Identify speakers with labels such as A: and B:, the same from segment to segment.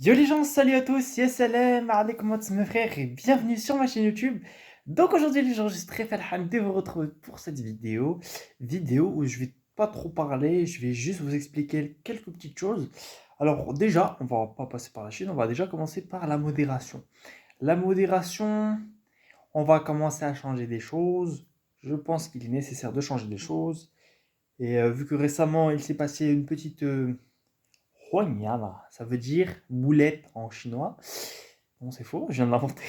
A: Yo les gens, salut à tous, yes salam, alaikum mes frères et bienvenue sur ma chaîne YouTube. Donc aujourd'hui les gens, je suis très farhan de vous retrouver pour cette vidéo où je vais pas trop parler, je vais juste vous expliquer quelques petites choses. Alors déjà, on va pas passer par la Chine, on va déjà commencer par la modération. La modération, on va commencer à changer des choses. Je pense qu'il est nécessaire de changer des choses. Et vu que récemment il s'est passé une petite Huanyala, ça veut dire boulette en chinois. Non, c'est faux, je viens de l'inventer.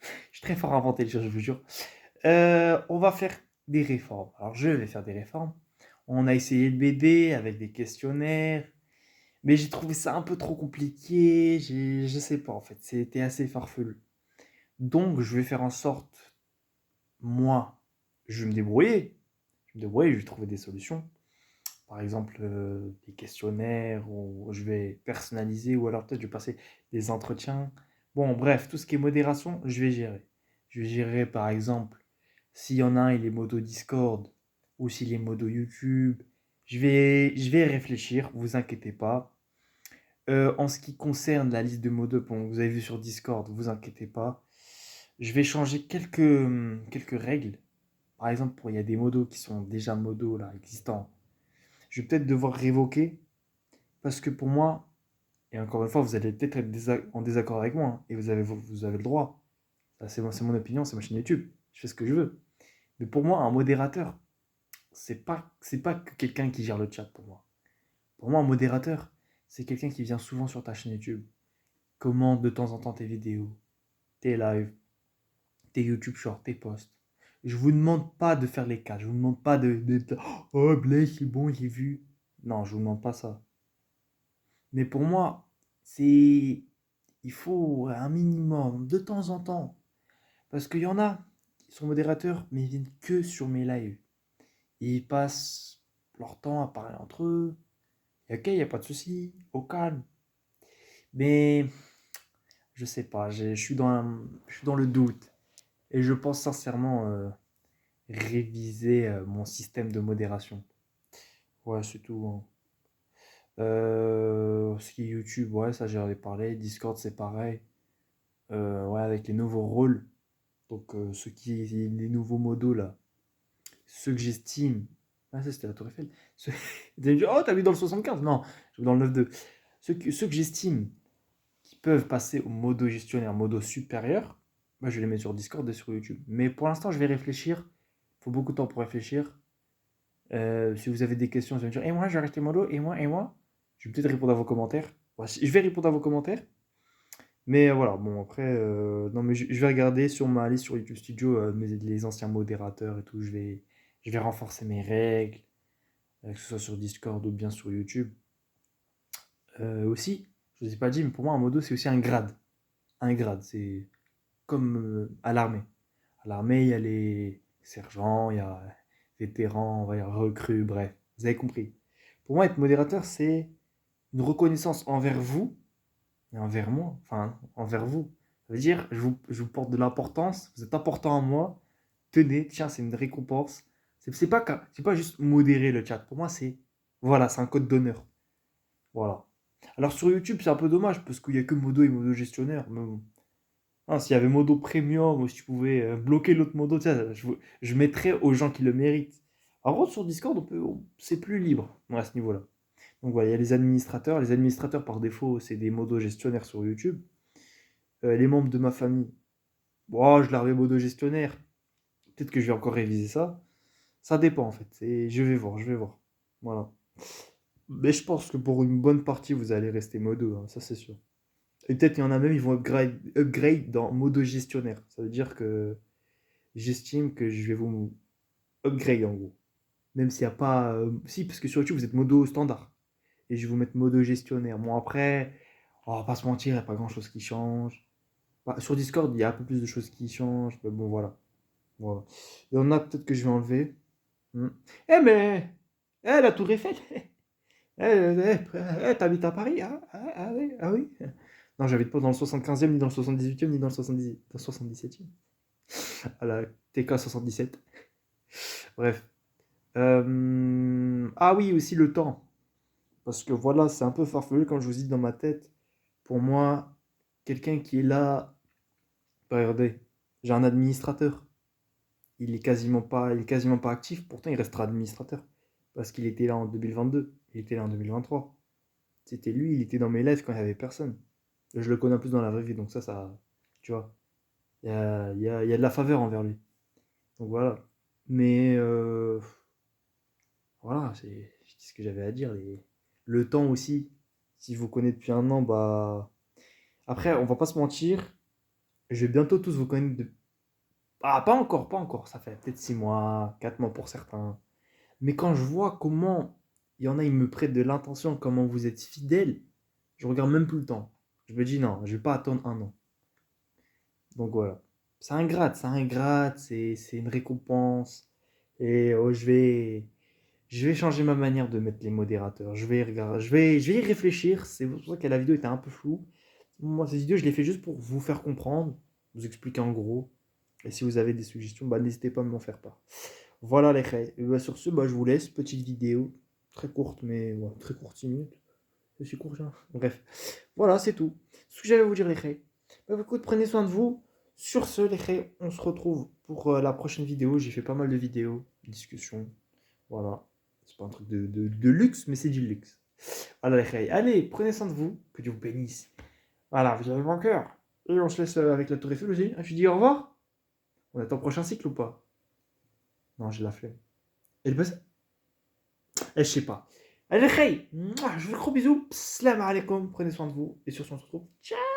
A: Je suis très fort à inventer les choses, je vous jure. On va faire des réformes. Alors, je vais faire des réformes. On a essayé de m'aider avec des questionnaires, mais j'ai trouvé ça un peu trop compliqué. Je sais pas, en fait, c'était assez farfelu. Donc, je vais faire en sorte, moi, je vais me débrouiller. Je vais me débrouiller, je vais trouver des solutions. Par exemple, des questionnaires, ou je vais personnaliser, ou alors peut-être je vais passer des entretiens. Bon, bref, tout ce qui est modération, je vais gérer. Je vais gérer, par exemple, s'il y en a un, il est modo Discord, ou s'il est modo YouTube. Je vais réfléchir, vous inquiétez pas. En ce qui concerne la liste de modos que vous avez vu sur Discord, vous inquiétez pas. Je vais changer quelques règles. Par exemple, il y a des modos qui sont déjà modos là, existants. Je vais peut-être devoir révoquer parce que pour moi, et encore une fois, vous allez peut-être être en désaccord avec moi, hein, et vous avez le droit. Ça, c'est mon opinion, c'est ma chaîne YouTube. Je fais ce que je veux. Mais pour moi, un modérateur, c'est pas que quelqu'un qui gère le chat pour moi. Pour moi, un modérateur, c'est quelqu'un qui vient souvent sur ta chaîne YouTube, commente de temps en temps tes vidéos, tes lives, tes YouTube Shorts, tes posts. Je vous demande pas de faire les cas. Je vous demande pas oh, Blaise, c'est bon, j'ai vu. Non, je vous demande pas ça. Mais pour moi, c'est il faut un minimum de temps en temps. Parce qu'il y en a qui sont modérateurs, mais ils viennent que sur mes lives. Ils passent leur temps à parler entre eux. Et ok, il n'y a pas de souci, au calme. Mais je sais pas, je suis dans le doute. Et je pense sincèrement réviser mon système de modération. Ouais, c'est tout, hein. Ce qui est YouTube, ouais, ça j'en ai parlé. Discord, c'est pareil. Ouais, avec les nouveaux rôles. Donc, les nouveaux modos là, ceux que j'estime. Ah, ça c'était la Tour Eiffel. Ceux... Vous allez me dire, oh, t'as vu dans le 75? Non, je vais dans le 9-2. Ceux que j'estime qui peuvent passer au modo gestionnaire, modo supérieur, bah, je vais les mettre sur Discord et sur YouTube. Mais pour l'instant, je vais réfléchir. Il faut beaucoup de temps pour réfléchir. Si vous avez des questions, vous allez me dire, et moi, je vais rester modo, et moi. Je vais peut-être répondre à vos commentaires. Ouais, je vais répondre à vos commentaires. Mais voilà, bon, après, non, mais je vais regarder sur ma liste sur YouTube Studio les anciens modérateurs et tout. Je vais renforcer mes règles, que ce soit sur Discord ou bien sur YouTube. Aussi, je ne vous ai pas dit, mais pour moi, un modo, c'est aussi un grade. Un grade, c'est comme à l'armée. À l'armée, il y a les sergents, il y a vétérans, il y a recrues, bref, vous avez compris. Pour moi, être modérateur, c'est une reconnaissance envers vous et envers moi, enfin, envers vous. Ça veut dire, je vous porte de l'importance, vous êtes important à moi, tenez, tiens, c'est une récompense. C'est pas juste modérer le chat. Pour moi, voilà, c'est un code d'honneur. Voilà. Alors sur YouTube, c'est un peu dommage parce qu'il n'y a que Modo et Modo gestionnaire. Mais bon. Ah, s'il y avait Modo Premium ou si tu pouvais bloquer l'autre Modo, tiens, je mettrais aux gens qui le méritent. En gros, sur Discord, c'est plus libre à ce niveau-là. Donc voilà, il y a les administrateurs. Les administrateurs, par défaut, c'est des modos gestionnaires sur YouTube. Les membres de ma famille, bon, je leur avais modo gestionnaire. Peut-être que je vais encore réviser ça. Ça dépend en fait. Je vais voir, je vais voir. Voilà. Mais je pense que pour une bonne partie, vous allez rester modo, hein, ça c'est sûr. Et peut-être qu'il y en a même, ils vont upgrade dans modo gestionnaire. Ça veut dire que j'estime que je vais vous upgrade en gros. Même s'il n'y a pas. Si, parce que sur YouTube, vous êtes modo standard. Et je vais vous mettre modo gestionnaire. Bon, après, on va pas se mentir, il n'y a pas grand-chose qui change. Bah, sur Discord, il y a un peu plus de choses qui changent. Mais bon, voilà. Voilà. Il y en a peut-être que je vais enlever. Hmm. Eh, mais. Eh, la Tour Eiffel. T'habites à Paris? Ah oui, ah oui. Non, j'habite pas dans le 75e, ni dans le 78e, ni dans le 77e. À la TK 77. Bref. Ah oui, aussi le temps. Parce que voilà, c'est un peu farfelu, comme je vous dis dans ma tête. Pour moi, quelqu'un qui est là, bah, regardez, j'ai un administrateur. Il est quasiment pas actif, pourtant il restera administrateur. Parce qu'il était là en 2022, il était là en 2023. C'était lui, il était dans mes lives quand il n'y avait personne. Je le connais en plus dans la vraie vie, donc ça, tu vois, il y a de la faveur envers lui. Donc voilà. Mais voilà, c'est ce que j'avais à dire. Le temps aussi, si je vous connais depuis un an, bah. Après, on va pas se mentir, je vais bientôt tous vous connaître de. Ah, pas encore, pas encore. Ça fait peut-être 6 mois, 4 mois pour certains. Mais quand je vois comment il y en a, ils me prêtent de l'intention, comment vous êtes fidèles, je regarde même plus le temps. Je me dis non, je vais pas attendre un an. Donc voilà. C'est une récompense. Et oh, je vais changer ma manière de mettre les modérateurs. Je vais y réfléchir. C'est pour ça que la vidéo était un peu floue. Moi, cette vidéo, je l'ai fait juste pour vous faire comprendre, vous expliquer en gros. Et si vous avez des suggestions, bah, n'hésitez pas à m'en faire part. Voilà les gars. Et bah, sur ce, bah, je vous laisse. Petite vidéo. Très courte, mais ouais, très courte, 6 minutes. Je suis court, hein. Bref. Voilà, c'est tout. Ce que j'allais vous dire les gars. Bah, écoute, prenez soin de vous. Sur ce, les gars, on se retrouve pour la prochaine vidéo. J'ai fait pas mal de vidéos, discussions. Voilà. C'est pas un truc de luxe, mais c'est du luxe. Voilà les gars. Allez, prenez soin de vous. Que Dieu vous bénisse. Voilà, vous avez mon cœur. Et on se laisse avec la tour Eiffel aussi. Je dis au revoir. On attend le prochain cycle ou pas? Non, j'ai la flemme. Et le buzz? Je sais pas. Allez, les gars, je vous fais gros bisous. Salam alaikum. Prenez soin de vous. Et sur ce, on se retrouve. Ciao.